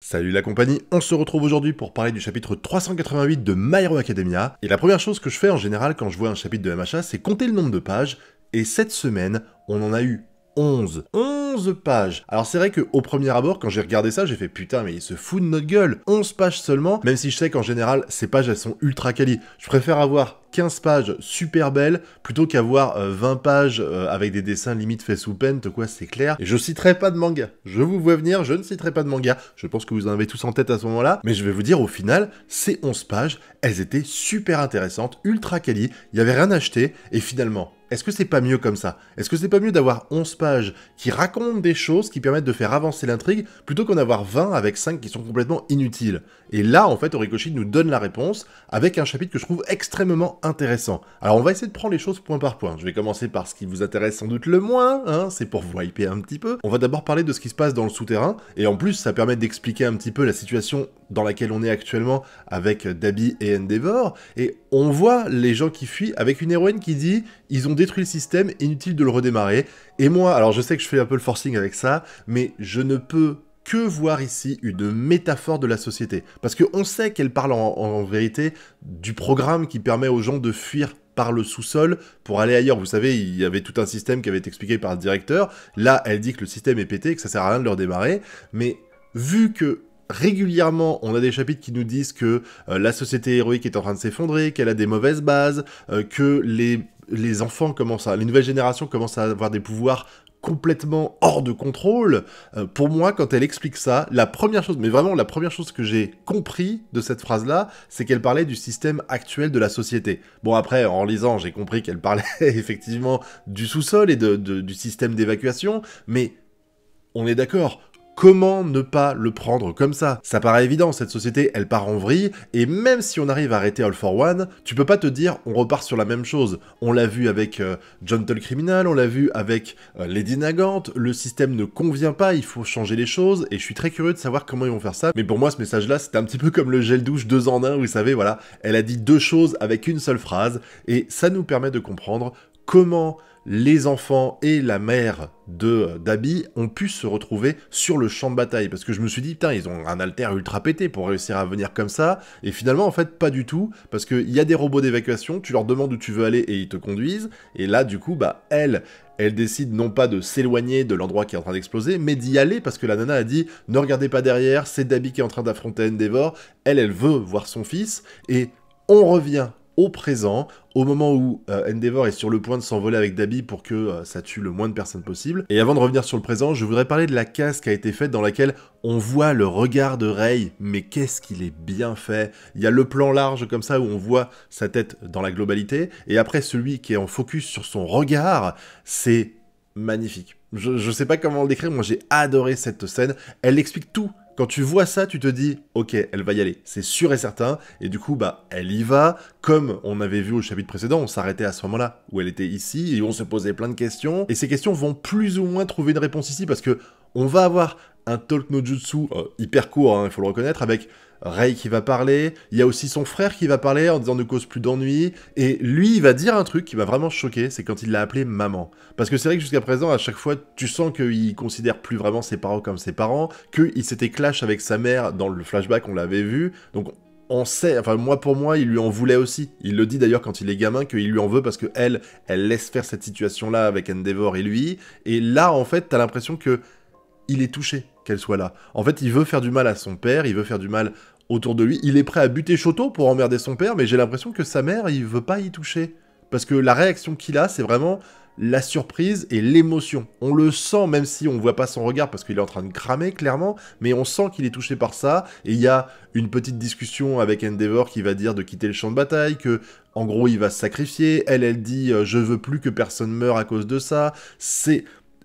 Salut la compagnie, on se retrouve aujourd'hui pour parler du chapitre 388 de My Hero Academia. Et la première chose que je fais en général quand je vois un chapitre de MHA, c'est compter le nombre de pages. Et cette semaine, on en a eu 11. 11 pages. Alors c'est vrai qu'au premier abord, quand j'ai regardé ça, j'ai fait putain mais il se fout de notre gueule. 11 pages seulement, même si je sais qu'en général, ces pages elles sont ultra quali. Je préfère avoir 15 pages super belles, plutôt qu'avoir 20 pages avec des dessins limite faits sous paint, quoi, c'est clair. Et je citerai pas de manga. Je vous vois venir, je ne citerai pas de manga. Je pense que vous en avez tous en tête à ce moment-là. Mais je vais vous dire, au final, ces 11 pages, elles étaient super intéressantes, ultra quali, il y avait rien à acheter, et finalement, est-ce que c'est pas mieux comme ça? Est-ce que c'est pas mieux d'avoir 11 pages qui racontent des choses qui permettent de faire avancer l'intrigue, plutôt qu'en avoir 20 avec 5 qui sont complètement inutiles? Et là, en fait, Horikoshi nous donne la réponse, avec un chapitre que je trouve extrêmement intéressant. Alors, on va essayer de prendre les choses point par point. Je vais commencer par ce qui vous intéresse sans doute le moins, hein, c'est pour vous hyper un petit peu. On va d'abord parler de ce qui se passe dans le souterrain, et en plus, ça permet d'expliquer un petit peu la situation dans laquelle on est actuellement avec Dabi et Endeavor, et on voit les gens qui fuient avec une héroïne qui dit « Ils ont détruit le système, inutile de le redémarrer ». Et moi, alors je sais que je fais un peu le forcing avec ça, mais je ne peux que voir ici une métaphore de la société. Parce qu'on sait qu'elle parle en vérité du programme qui permet aux gens de fuir par le sous-sol pour aller ailleurs. Vous savez, il y avait tout un système qui avait été expliqué par le directeur. Là, elle dit que le système est pété, que ça sert à rien de le redémarrer. Mais vu que régulièrement, on a des chapitres qui nous disent que la société héroïque est en train de s'effondrer, qu'elle a des mauvaises bases, que les enfants commencent les nouvelles générations commencent à avoir des pouvoirs complètement hors de contrôle. Pour moi, quand elle explique ça, la première chose, mais vraiment la première chose que j'ai compris de cette phrase-là, c'est qu'elle parlait du système actuel de la société. Bon, après, en lisant, j'ai compris qu'elle parlait effectivement du sous-sol et du système d'évacuation, mais on est d'accord. Comment ne pas le prendre comme ça? Ça paraît évident, cette société, elle part en vrille, et même si on arrive à arrêter All for One, tu peux pas te dire, on repart sur la même chose. On l'a vu avec Gentle Criminal, on l'a vu avec Lady Nagant, le système ne convient pas, il faut changer les choses, et je suis très curieux de savoir comment ils vont faire ça. Mais pour moi, ce message-là, c'était un petit peu comme le gel douche 2 en 1, vous savez, voilà. Elle a dit deux choses avec une seule phrase, et ça nous permet de comprendre comment les enfants et la mère de Dabi ont pu se retrouver sur le champ de bataille. Parce que je me suis dit, putain, ils ont un alter ultra pété pour réussir à venir comme ça. Et finalement, en fait, pas du tout. Parce qu'il y a des robots d'évacuation, tu leur demandes où tu veux aller et ils te conduisent. Et là, du coup, bah, elle décide non pas de s'éloigner de l'endroit qui est en train d'exploser, mais d'y aller parce que la nana a dit, ne regardez pas derrière, c'est Dabi qui est en train d'affronter Endeavor. Elle veut voir son fils. Et on revient au présent, au moment où Endeavor est sur le point de s'envoler avec Dabi pour que ça tue le moins de personnes possible. Et avant de revenir sur le présent, je voudrais parler de la case qui a été faite dans laquelle on voit le regard de Rei, mais qu'est-ce qu'il est bien fait. Il y a le plan large comme ça où on voit sa tête dans la globalité, et après celui qui est en focus sur son regard, c'est magnifique. Je sais pas comment le décrire, moi j'ai adoré cette scène, elle explique tout. Quand tu vois ça, tu te dis, ok, elle va y aller, c'est sûr et certain, et du coup, bah, elle y va, comme on avait vu au chapitre précédent, on s'arrêtait à ce moment-là, où elle était ici, et on se posait plein de questions, et ces questions vont plus ou moins trouver une réponse ici, parce que on va avoir un talk no jutsu hyper court, hein, il faut le reconnaître, avec Rei qui va parler, il y a aussi son frère qui va parler en disant ne cause plus d'ennui, et lui il va dire un truc qui m'a vraiment choqué, c'est quand il l'a appelé maman. Parce que c'est vrai que jusqu'à présent, à chaque fois, tu sens qu'il considère plus vraiment ses parents comme ses parents, qu'il s'était clash avec sa mère dans le flashback, on l'avait vu, donc on sait, enfin moi pour moi, il lui en voulait aussi. Il le dit d'ailleurs quand il est gamin qu'il lui en veut parce que elle laisse faire cette situation-là avec Endeavor et lui, et là en fait t'as l'impression que il est touché qu'elle soit là. En fait, il veut faire du mal à son père, il veut faire du mal autour de lui, il est prêt à buter Shoto pour emmerder son père, mais j'ai l'impression que sa mère, il veut pas y toucher. Parce que la réaction qu'il a, c'est vraiment la surprise et l'émotion. On le sent, même si on voit pas son regard, parce qu'il est en train de cramer, clairement, mais on sent qu'il est touché par ça, et il y a une petite discussion avec Endeavor qui va dire de quitter le champ de bataille, que, en gros, il va se sacrifier, elle dit « je veux plus que personne meure à cause de ça »,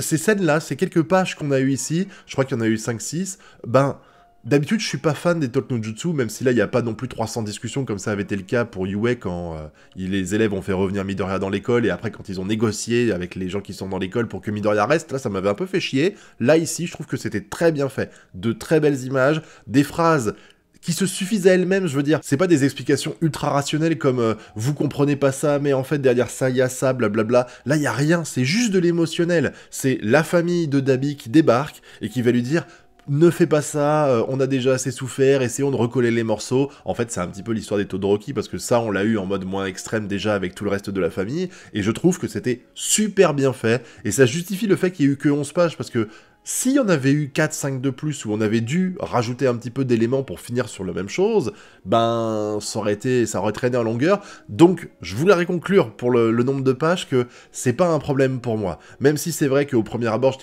ces scènes-là, ces quelques pages qu'on a eues ici, je crois qu'il y en a eu 5-6, ben, d'habitude, je suis pas fan des talk no jutsu, même si là, il n'y a pas non plus 300 discussions comme ça avait été le cas pour Yue quand les élèves ont fait revenir Midoriya dans l'école, et après, quand ils ont négocié avec les gens qui sont dans l'école pour que Midoriya reste, là, ça m'avait un peu fait chier. Là, ici, je trouve que c'était très bien fait. De très belles images, des phrases qui se suffisent à elles-mêmes, je veux dire. C'est pas des explications ultra rationnelles comme vous comprenez pas ça, mais en fait derrière ça, il y a ça, blablabla. Là, il y a rien, c'est juste de l'émotionnel. C'est la famille de Dabi qui débarque et qui va lui dire ne fais pas ça, on a déjà assez souffert, essayons de recoller les morceaux. En fait, c'est un petit peu l'histoire des Todoroki, parce que ça, on l'a eu en mode moins extrême déjà avec tout le reste de la famille, et je trouve que c'était super bien fait, et ça justifie le fait qu'il y ait eu que 11 pages, parce que s'il y en avait eu 4-5 de plus, où on avait dû rajouter un petit peu d'éléments pour finir sur la même chose, ben, ça aurait traîné en longueur, donc je voulais conclure pour le nombre de pages que c'est pas un problème pour moi. Même si c'est vrai qu'au premier abord,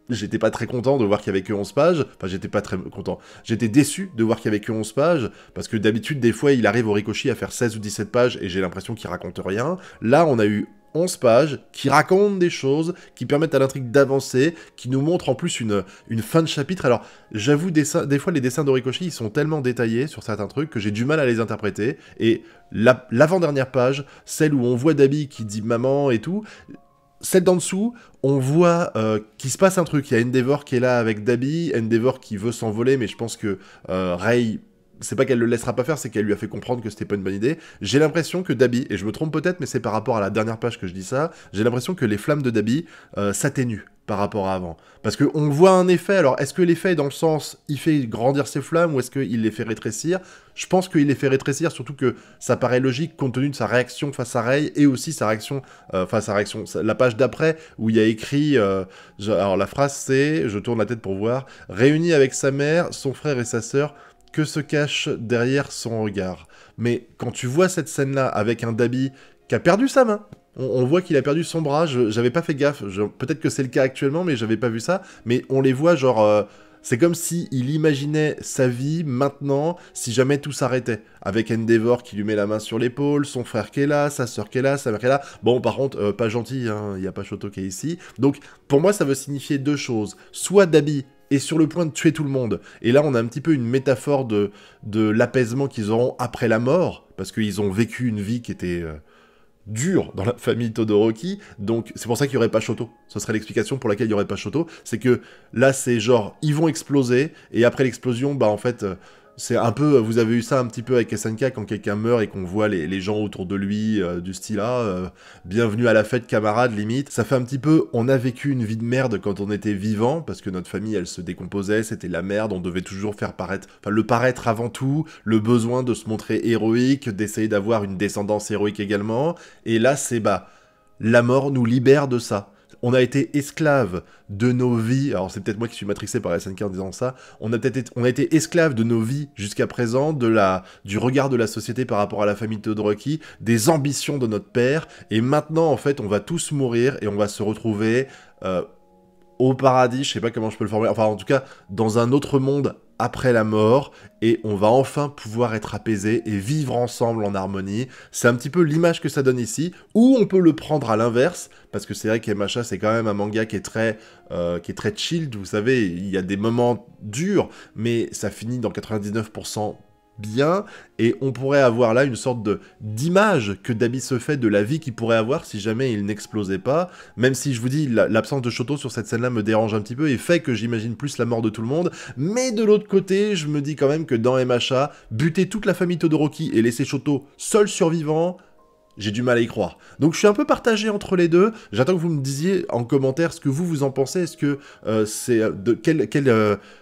j'étais pas très content de voir qu'il y avait que 11 pages, enfin j'étais pas très content, j'étais déçu de voir qu'il y avait que 11 pages, parce que d'habitude des fois il arrive au Rikoshi à faire 16 ou 17 pages et j'ai l'impression qu'il raconte rien. Là on a eu 11 pages qui racontent des choses, qui permettent à l'intrigue d'avancer, qui nous montrent en plus une fin de chapitre. Alors j'avoue, des fois les dessins d'Horikoshi ils sont tellement détaillés sur certains trucs que j'ai du mal à les interpréter, et l'avant-dernière page, celle où on voit Dabi qui dit maman et tout, celle d'en dessous, on voit qu'il se passe un truc. Il y a Endeavor qui est là avec Dabi, Endeavor qui veut s'envoler, mais je pense que Rei, c'est pas qu'elle le laissera pas faire, c'est qu'elle lui a fait comprendre que c'était pas une bonne idée. J'ai l'impression que Dabi, et je me trompe peut-être, mais c'est par rapport à la dernière page que je dis ça, j'ai l'impression que les flammes de Dabi s'atténuent par rapport à avant. Parce qu'on voit un effet, alors est-ce que l'effet est dans le sens, il fait grandir ses flammes, ou est-ce qu'il les fait rétrécir? Je pense qu'il les fait rétrécir, surtout que ça paraît logique compte tenu de sa réaction face à Rei, et aussi sa réaction, la page d'après, où il y a écrit, alors la phrase c'est, je tourne la tête pour voir, réuni avec sa mère, son frère et sa sœur, que se cache derrière son regard. Mais quand tu vois cette scène-là avec un Dabi qui a perdu sa main, on voit qu'il a perdu son bras, j'avais pas fait gaffe, peut-être que c'est le cas actuellement, mais j'avais pas vu ça, mais on les voit genre... c'est comme si il imaginait sa vie maintenant, si jamais tout s'arrêtait. Avec Endeavor qui lui met la main sur l'épaule, son frère qui est là, sa sœur qui est là, sa mère qui est là. Bon, par contre, pas gentil, hein, il n'y a pas Shoto qui est ici. Donc, pour moi, ça veut signifier deux choses. Soit Dabi est sur le point de tuer tout le monde. Et là, on a un petit peu une métaphore de l'apaisement qu'ils auront après la mort, parce qu'ils ont vécu une vie qui était... dur dans la famille Todoroki, donc c'est pour ça qu'il n'y aurait pas Shoto. Ce serait l'explication pour laquelle il n'y aurait pas Shoto, c'est que là c'est genre, ils vont exploser, et après l'explosion, bah en fait, c'est un peu, vous avez eu ça un petit peu avec SNK, quand quelqu'un meurt et qu'on voit les gens autour de lui, du style, bienvenue à la fête camarade, limite, ça fait un petit peu, on a vécu une vie de merde quand on était vivant, parce que notre famille, elle se décomposait, c'était la merde, on devait toujours le paraître avant tout, le besoin de se montrer héroïque, d'essayer d'avoir une descendance héroïque également, et là, c'est, la mort nous libère de ça. On a été esclaves de nos vies, alors c'est peut-être moi qui suis matrixé par SNK en disant ça, on a été esclaves de nos vies jusqu'à présent, du regard de la société par rapport à la famille Todoroki, des ambitions de notre père, et maintenant en fait on va tous mourir et on va se retrouver au paradis, je sais pas comment je peux le formuler, enfin en tout cas dans un autre monde après la mort, et on va enfin pouvoir être apaisés et vivre ensemble en harmonie. C'est un petit peu l'image que ça donne ici, ou on peut le prendre à l'inverse, parce que c'est vrai qu'MHA c'est quand même un manga qui est très chilled, vous savez, il y a des moments durs, mais ça finit dans 99% bien, et on pourrait avoir là une sorte d'image que Dabi se fait de la vie qu'il pourrait avoir si jamais il n'explosait pas, même si je vous dis, l'absence de Shoto sur cette scène-là me dérange un petit peu et fait que j'imagine plus la mort de tout le monde, mais de l'autre côté, je me dis quand même que dans MHA, buter toute la famille Todoroki et laisser Shoto seul survivant, j'ai du mal à y croire. Donc je suis un peu partagé entre les deux. J'attends que vous me disiez en commentaire ce que vous en pensez. Est-ce que c'est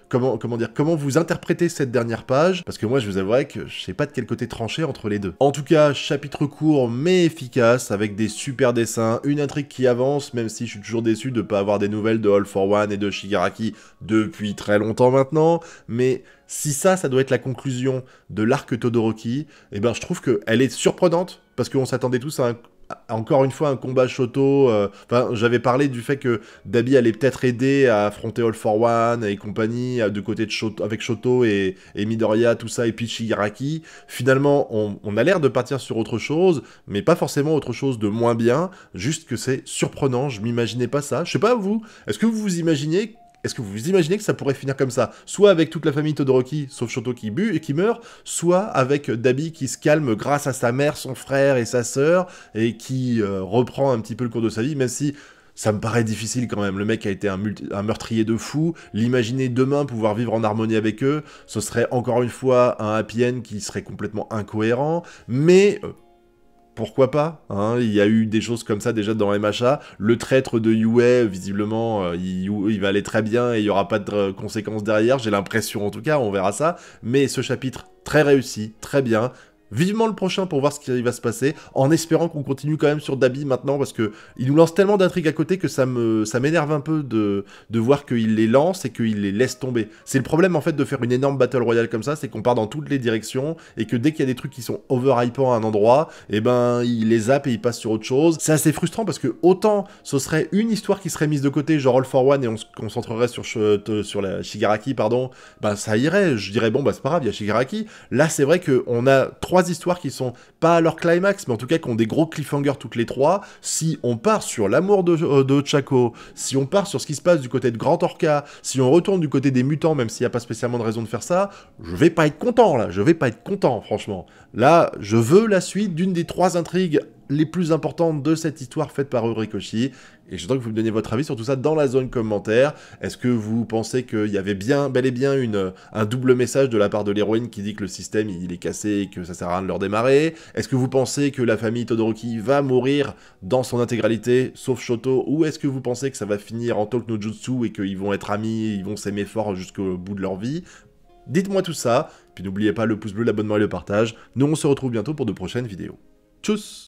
comment vous interprétez cette dernière page? Parce que moi, je vous avouerai que je sais pas de quel côté trancher entre les deux. En tout cas, chapitre court mais efficace, avec des super dessins, une intrigue qui avance, même si je suis toujours déçu de pas avoir des nouvelles de All for One et de Shigaraki depuis très longtemps maintenant, mais si ça doit être la conclusion de l'arc Todoroki, eh ben je trouve qu'elle est surprenante, parce qu'on s'attendait tous à encore une fois un combat Shoto, j'avais parlé du fait que Dabi allait peut-être aider à affronter All for One et compagnie, de côté de Shoto, avec Shoto et Midoriya, tout ça, et puis Shigaraki. Finalement, on a l'air de partir sur autre chose, mais pas forcément autre chose de moins bien, juste que c'est surprenant, je m'imaginais pas ça. Je sais pas vous, est-ce que vous vous imaginez que ça pourrait finir comme ça? Soit avec toute la famille Todoroki, sauf Shoto qui meurt, soit avec Dabi qui se calme grâce à sa mère, son frère et sa sœur, et qui reprend un petit peu le cours de sa vie, même si ça me paraît difficile quand même. Le mec a été un meurtrier de fou, l'imaginer demain pouvoir vivre en harmonie avec eux, ce serait encore une fois un happy end qui serait complètement incohérent, mais... pourquoi pas, hein, il y a eu des choses comme ça déjà dans MHA, le traître de Yue, visiblement, il va aller très bien et il n'y aura pas de conséquences derrière, j'ai l'impression en tout cas, on verra ça, mais ce chapitre, très réussi, très bien. Vivement le prochain pour voir ce qui va se passer, en espérant qu'on continue quand même sur Dabi maintenant, parce que il nous lance tellement d'intrigues à côté que ça m'énerve un peu de voir qu'il les lance et qu'il les laisse tomber. C'est le problème en fait de faire une énorme battle royale comme ça, c'est qu'on part dans toutes les directions, et que dès qu'il y a des trucs qui sont overhypants à un endroit, et ben il les zappe et il passe sur autre chose. C'est assez frustrant parce que autant ce serait une histoire qui serait mise de côté, genre All for One, et on se concentrerait sur la Shigaraki, pardon, ben ça irait, je dirais bon bah c'est pas grave, il y a Shigaraki. Là c'est vrai qu'on a trois histoires qui sont pas à leur climax, mais en tout cas qui ont des gros cliffhangers toutes les trois. Si on part sur l'amour de Chaco, si on part sur ce qui se passe du côté de Grand Orca, si on retourne du côté des mutants, même s'il n'y a pas spécialement de raison de faire ça, je vais pas être content là, je vais pas être content franchement. Là, je veux la suite d'une des trois intrigues les plus importantes de cette histoire faite par Horikoshi, et j'aimerais que vous me donniez votre avis sur tout ça dans la zone commentaire. Est-ce que vous pensez qu'il y avait bel et bien un double message de la part de l'héroïne qui dit que le système il est cassé et que ça sert à rien de le redémarrer? Est-ce que vous pensez que la famille Todoroki va mourir dans son intégralité, sauf Shoto? Ou est-ce que vous pensez que ça va finir en talk no jutsu et qu'ils vont être amis, ils vont s'aimer fort jusqu'au bout de leur vie? Dites-moi tout ça, puis n'oubliez pas le pouce bleu, l'abonnement et le partage. Nous on se retrouve bientôt pour de prochaines vidéos. Tchuss!